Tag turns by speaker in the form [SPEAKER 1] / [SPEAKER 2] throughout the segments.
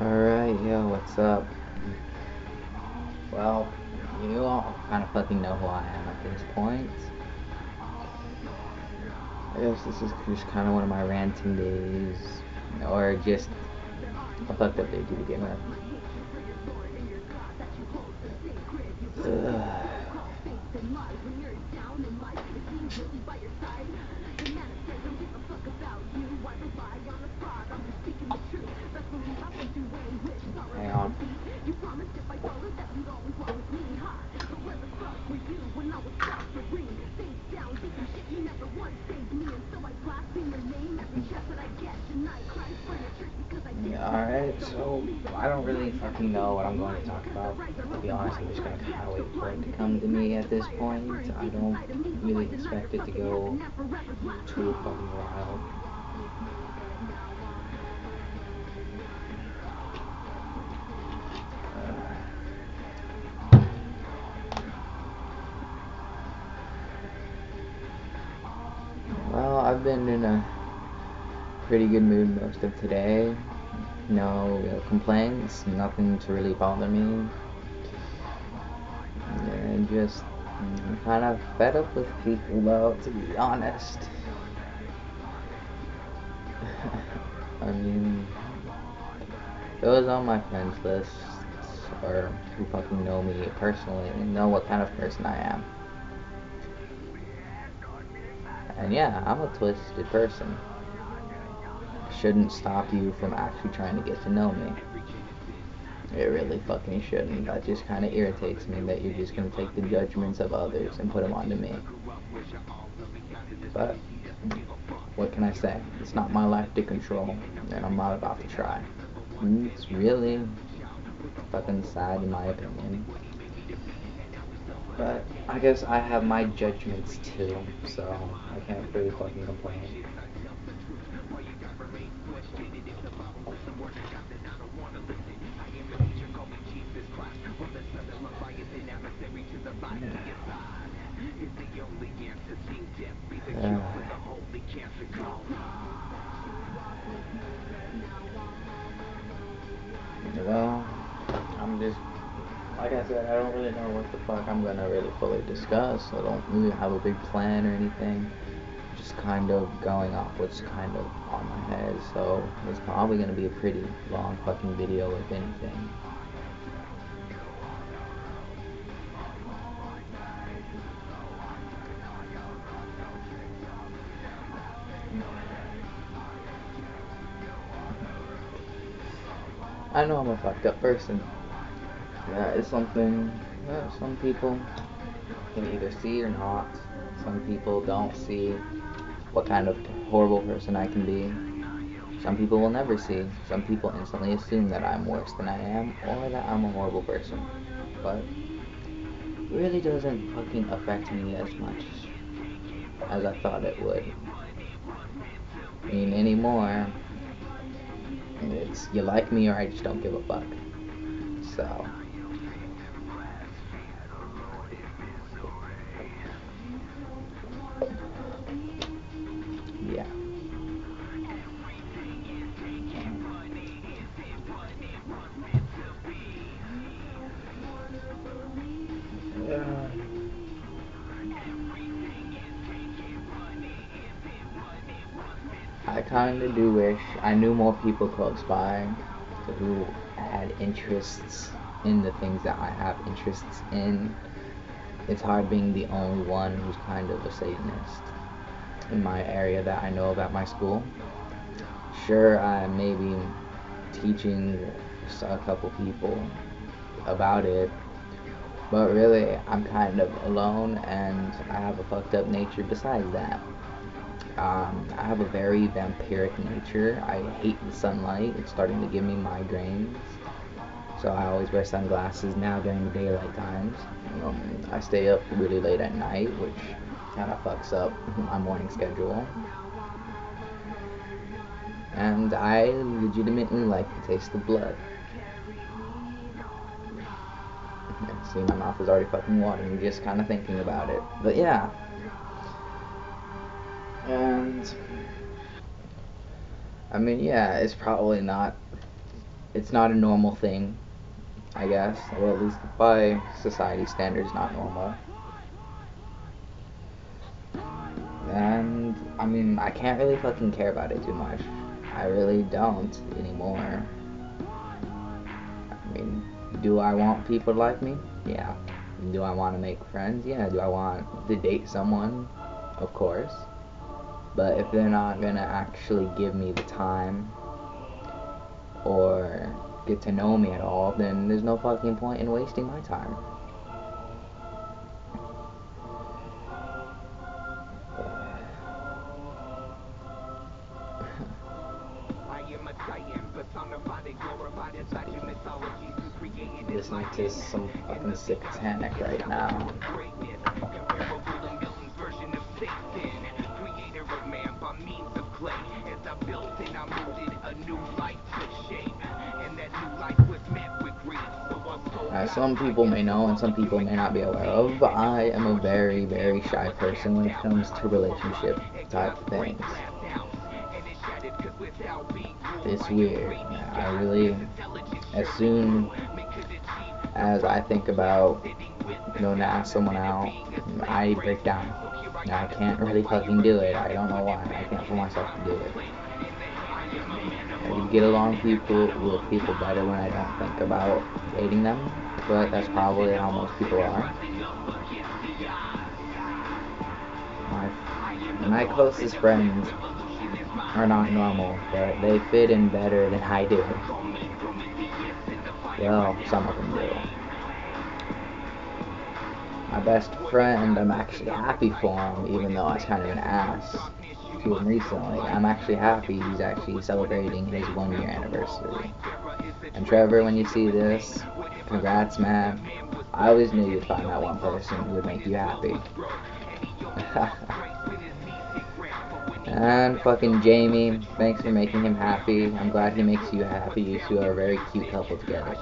[SPEAKER 1] Alright, yo, what's up? Well, you all kind of fucking know who I am at this point. I guess this is just kind of one of my ranting days, or just a fucked up day to begin with. Ugh. Hang on. Alright, so I don't really fucking know what I'm going to talk about. To be honest, I'm just gonna kind of wait for it to come to me at this point. I don't really expect it to go too fucking wild. Well, I've been in a pretty good mood most of today. No real complaints, nothing to really bother me. And just kind of fed up with people, though, to be honest. I mean, those on my friends list, or who fucking know me personally, know what kind of person I am. And yeah, I'm a twisted person. Shouldn't stop you from actually trying to get to know me. It really fucking shouldn't. That just kind of irritates me that you're just gonna take the judgments of others and put them onto me. But what can I say? It's not my life to control, and I'm not about to try. It's really fucking sad in my opinion. But I guess I have my judgments too, so I can't really fucking complain. Uh, well, I'm just, like I said, I don't really know what the fuck I'm gonna really fully discuss. I don't really have a big plan or anything. Just kind of going off what's kind of on my head, so it's probably gonna be a pretty long fucking video if anything. I know I'm a fucked up person. That is something that some people can either see or not. Some people don't see what kind of horrible person I can be. Some people will never see. Some people instantly assume that I'm worse than I am or that I'm a horrible person. But it really doesn't fucking affect me as much as I thought it would. I mean, anymore, it's you like me or I just don't give a fuck. So, yeah. I kinda do wish I knew more people close by who had interests in the things that I have interests in. It's hard being the only one who's kind of a Satanist in my area that I know of at my school. Sure, I may be teaching a couple people about it, but really, I'm kind of alone and I have a fucked up nature besides that. I have a very vampiric nature. I hate the sunlight. It's starting to give me migraines. So I always wear sunglasses now during the daylight times. I stay up really late at night, which kind of fucks up my morning schedule. And I legitimately like the taste of blood. See, my mouth is already fucking watering just kind of thinking about it. But yeah. And I mean, yeah, it's probably not it's not a normal thing, I guess. Or at least by society standards, not normal. And, I mean, I can't really fucking care about it too much. I really don't anymore. I mean, do I want people to like me? Yeah. Do I want to make friends? Yeah. Do I want to date someone? Of course. But if they're not gonna actually give me the time or get to know me at all, then there's no fucking point in wasting my time. Listening to some fucking Satanic right now. Some people may know and some people may not be aware of, but I am a very, very shy person when it comes to relationship type things. It's weird. I really, as soon as I think about going to ask someone out, I break down. I can't really fucking do it. I don't know why. I can't pull myself to do it. I can get along with people better when I don't think about dating them, but that's probably how most people are. My closest friends are not normal, but they fit in better than I do. Well, some of them do. My best friend, I'm actually happy for him, even though I was kind of an ass to him recently. I'm actually happy he's actually celebrating his 1 year anniversary. And Trevor, when you see this, congrats, man. I always knew you'd find that one person who would make you happy. And fucking Jamie, thanks for making him happy. I'm glad he makes you happy. You two are a very cute couple together.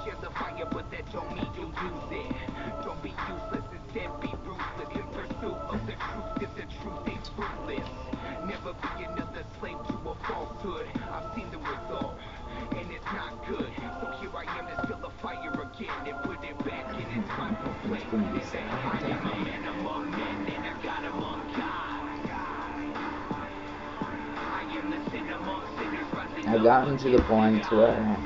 [SPEAKER 1] I've gotten to the point where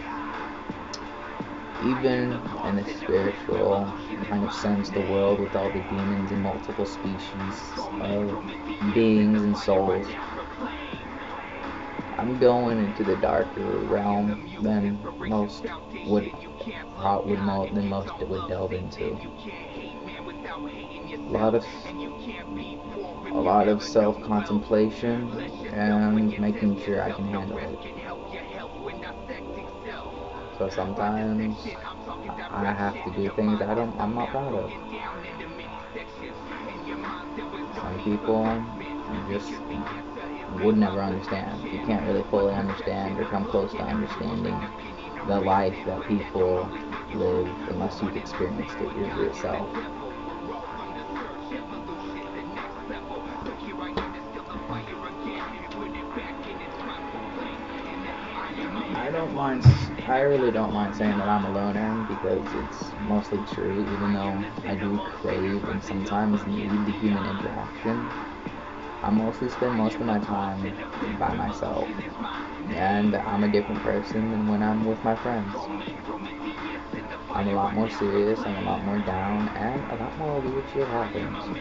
[SPEAKER 1] even in a spiritual kind of sense, the world with all the demons and multiple species of beings and souls, I'm going into the darker realm than most would delve into. A lot of self-contemplation and making sure I can handle it. So sometimes I have to do things I'm not proud of. Some people just would never understand. You can't really fully understand or come close to understanding the life that people live unless you've experienced it yourself. I really don't mind saying that I'm a loner because it's mostly true, even though I do crave and sometimes need the human interaction. I mostly spend most of my time by myself, and I'm a different person than when I'm with my friends. I'm a lot more serious, I'm a lot more down, and a lot more weird shit happens.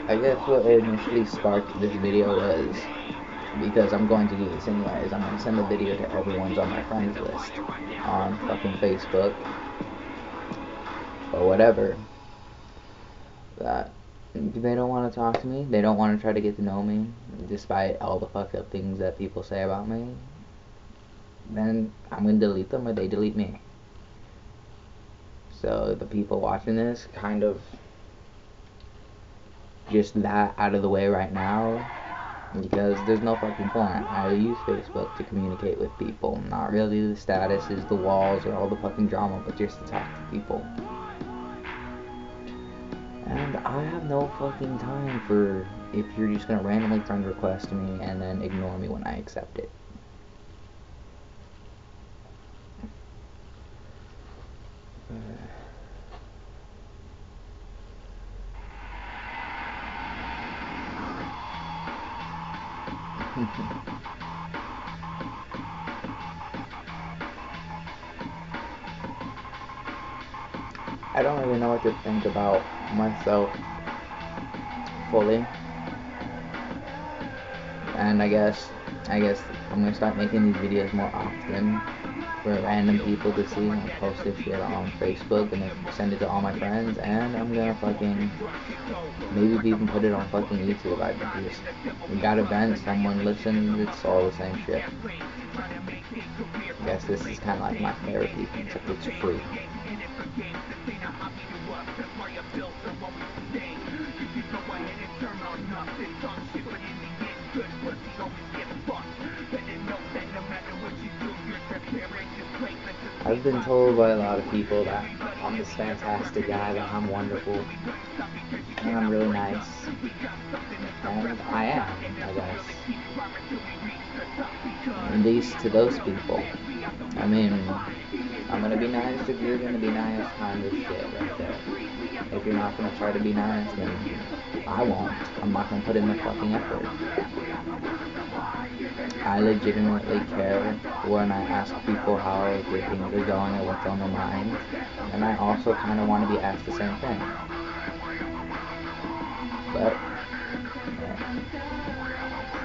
[SPEAKER 1] I guess what initially sparked this video was because I'm going to do this anyways. I'm going to send the video to everyone's on my friends list on fucking Facebook or whatever. That they don't want to talk to me. They don't want to try to get to know me, despite all the fucked up things that people say about me. Then I'm gonna delete them or they delete me. So the people watching this kind of just that out of the way right now, because there's no fucking point. I use Facebook to communicate with people, not really the statuses, the walls, or all the fucking drama, but just to talk to people. I have no fucking time for if you're just gonna randomly friend request me and then ignore me when I accept it. I don't really know what to think about myself fully, and I guess I'm gonna start making these videos more often for random people to see. I'll post this shit on Facebook and then send it to all my friends, and I'm gonna fucking maybe even put it on fucking YouTube. I just we got events, someone listens, it's all the same shit. I guess this is kind of like my therapy, except it's free. I've been told by a lot of people that I'm this fantastic guy, that I'm wonderful, and I'm really nice, and I am, I guess. At least to those people. I mean, I'm gonna be nice if you're gonna be nice, kind of shit right there. If you're not gonna try to be nice, then I won't. I'm not gonna put in the fucking effort. I legitimately care when I ask people how their things are going or what's on their mind, and I also kind of want to be asked the same thing. But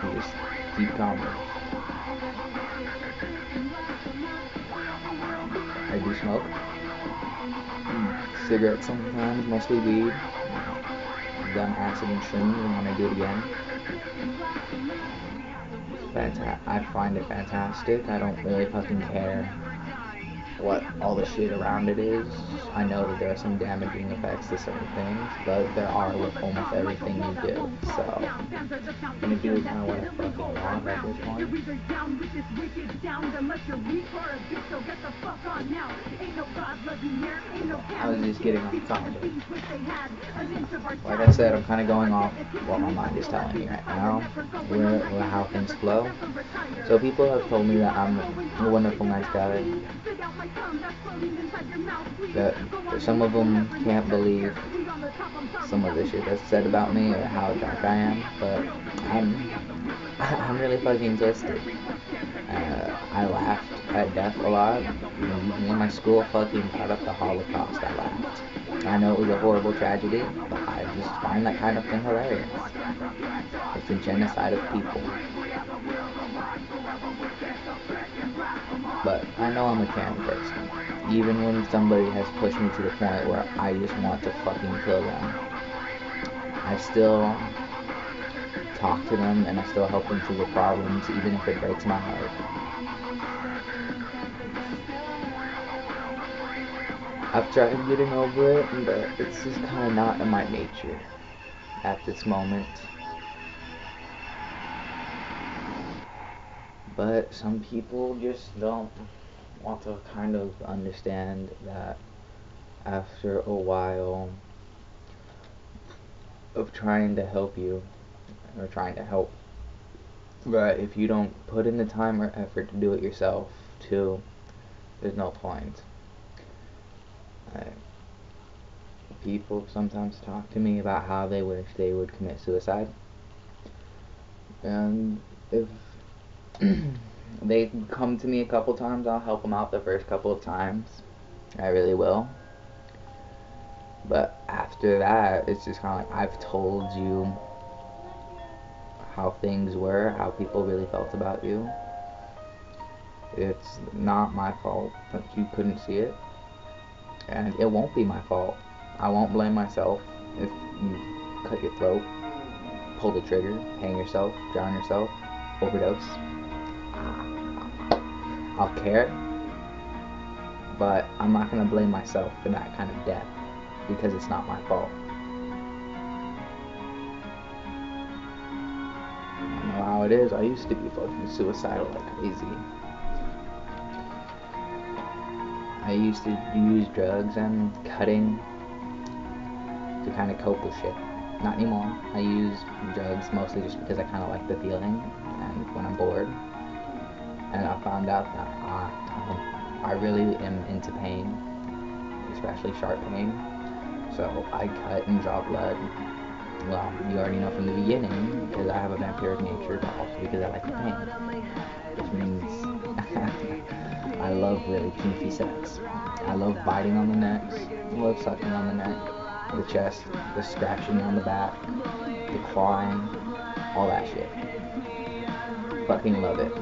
[SPEAKER 1] you just keep calm. I do smoke. Cigarettes sometimes, mostly weed. I've done acid and shrooms and want to do it again. I find it fantastic. I don't really fucking care what all the shit around it is. I know that there are some damaging effects to certain things, but there are with almost everything you do. So I'm gonna do kind of what I fucking want at this point. I was just getting on topic. Like I said, I'm kind of going off what my mind is telling me right now, where how things flow. So people have told me that I'm a wonderful, nice guy. That some of them can't believe some of the shit that's said about me or how dark I am, but I'm really fucking twisted. I laughed at death a lot. When my school fucking brought up the Holocaust, I laughed. I know it was a horrible tragedy, but I just find that kind of thing hilarious. It's a genocide of people. But I know I'm a caring person. Even when somebody has pushed me to the point where I just want to fucking kill them, I still talk to them and I still help them through their problems, even if it breaks my heart. I've tried getting over it, but it's just kind of not in my nature at this moment. But some people just don't want to kind of understand that after a while of trying to help you, or trying to help, but if you don't put in the time or effort to do it yourself, too, there's no point. People sometimes talk to me about how they wish they would commit suicide. And if they come to me a couple times, I'll help them out the first couple of times. I really will. But after that, it's just kind of like, I've told you how things were, how people really felt about you. It's not my fault that you couldn't see it. And it won't be my fault. I won't blame myself if you cut your throat, pull the trigger, hang yourself, drown yourself, overdose. I'll care, but I'm not going to blame myself for that kind of death because it's not my fault. I know how it is. I used to be fucking suicidal like crazy. I used to use drugs and cutting to kind of cope with shit. Not anymore. I use drugs mostly just because I kind of like the feeling and when I'm bored. And I found out that I really am into pain, especially sharp pain. So I cut and draw blood. Well, you already know from the beginning because I have a vampiric nature, but also because I like the pain. Which means I love really kinky sex. I love biting on the necks, I love sucking on the neck, the chest, the scratching on the back, the clawing, all that shit. Fucking love it.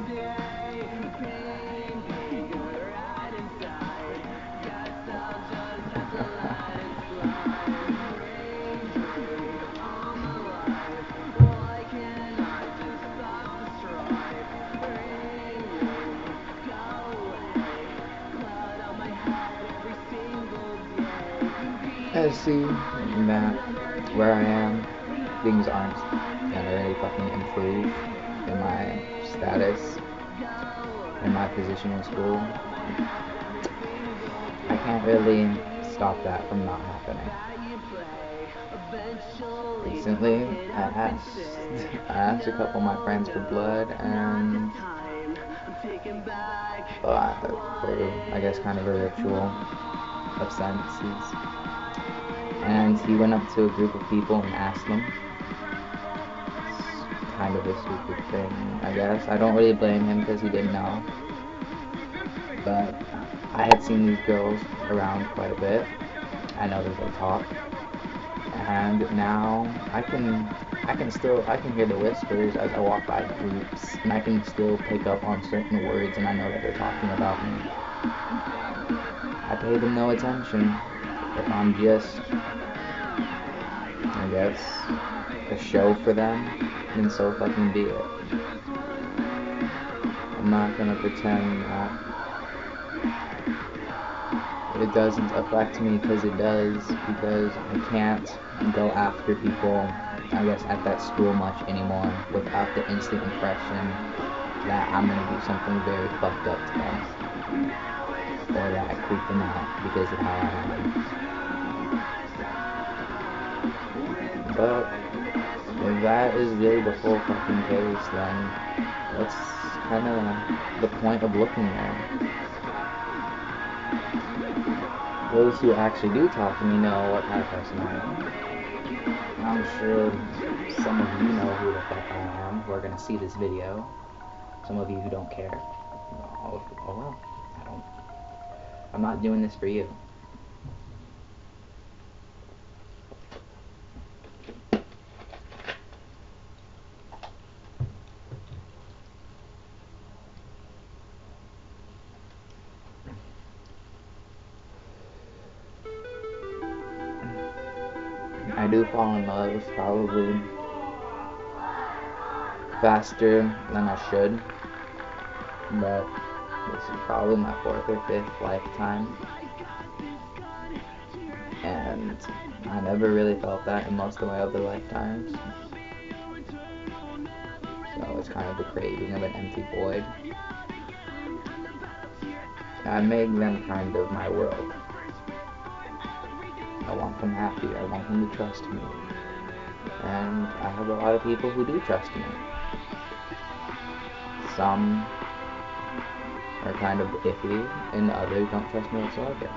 [SPEAKER 1] I see that where I am, things aren't gonna really fucking improve in my status, in my position in school. I can't really stop that from not happening. Recently, I asked a couple of my friends for blood, and for I guess kind of a ritual of sentences. And he went up to a group of people and asked them. It's kind of a stupid thing, I guess. I don't really blame him because he didn't know. But I had seen these girls around quite a bit. I know that they talk. And now I can hear the whispers as I walk by groups, and I can still pick up on certain words, and I know that they're talking about me. I pay them no attention. If I'm just, I guess, a show for them, then so fucking be it. I'm not gonna pretend that it doesn't affect me, because it does, because I can't go after people, I guess, at that school much anymore without the instant impression that I'm gonna do something very fucked up to them, or that I creep them out because of how I am. But if that is really the full fucking case, then what's kind of the point of looking there? Those who actually do talk to me know what kind of person I am. I'm sure some of you know who the fuck I am who are gonna see this video. Some of you who don't care. Oh well, I'm not doing this for you. I do fall in love probably faster than I should, but this is probably my 4th or 5th lifetime, and I never really felt that in most of my other lifetimes, so it's kind of the craving of an empty void. I make them kind of my world. I want them happy, I want them to trust me, and I have a lot of people who do trust me. Some are kind of iffy, and others don't trust me whatsoever.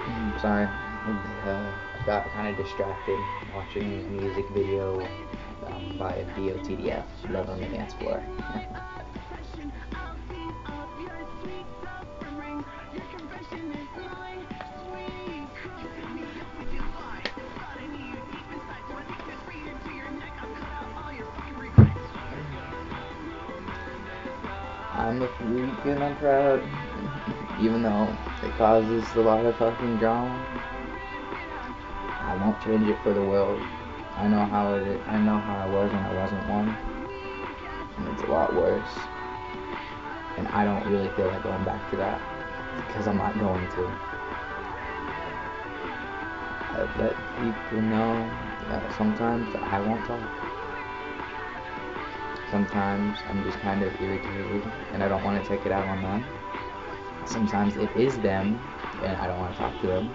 [SPEAKER 1] I'm sorry, I got kind of distracted watching a music video by BOTDF, Love on the Dance Floor. I'm a freak and I'm proud, even though it causes a lot of fucking drama. I won't change it for the world. I know how it is. I know how I was when I wasn't one, and it's a lot worse. And I don't really feel like going back to that, because I'm not going to. let people know that sometimes I won't talk. Sometimes I'm just kind of irritated and I don't want to take it out on them. Sometimes it is them and I don't want to talk to them.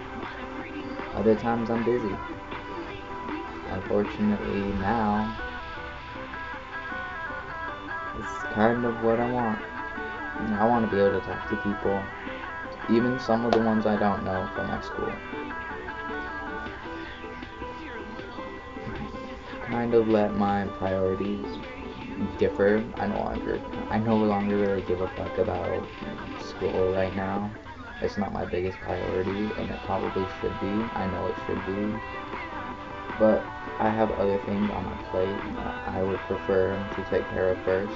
[SPEAKER 1] Other times I'm busy. Unfortunately now, it's kind of what I want. I want to be able to talk to people, even some of the ones I don't know from my school. Kind of let my priorities differ. I no longer really give a fuck about school right now. It's not my biggest priority, and it probably should be. I know it should be. But I have other things on my plate that I would prefer to take care of first.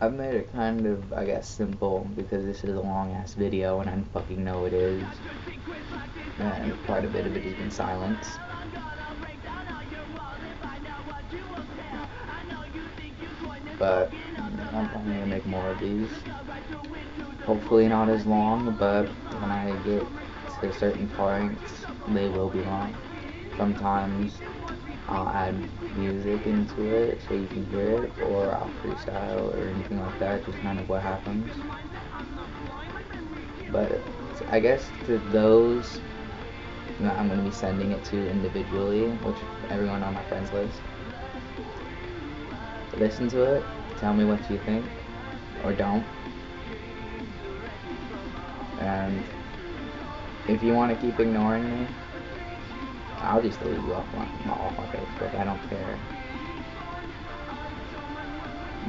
[SPEAKER 1] I've made it kind of, I guess, simple because this is a long ass video and I fucking know it is. And quite a bit of it has been silence. But I'm probably gonna make more of these. Hopefully not as long, but when I get to certain points, they will be long. Sometimes I'll add music into it so you can hear it, or I'll freestyle or anything like that, just kind of what happens. But I guess to those that I'm going to be sending it to individually, which everyone on my friends list, listen to it, tell me what you think, or don't. And if you want to keep ignoring me, I'll just delete you off my Facebook. I don't care.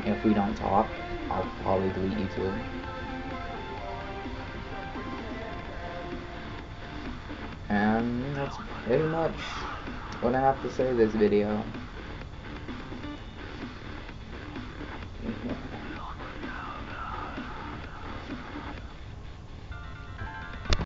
[SPEAKER 1] If we don't talk, I'll probably delete you too. And that's pretty much what I have to say this video.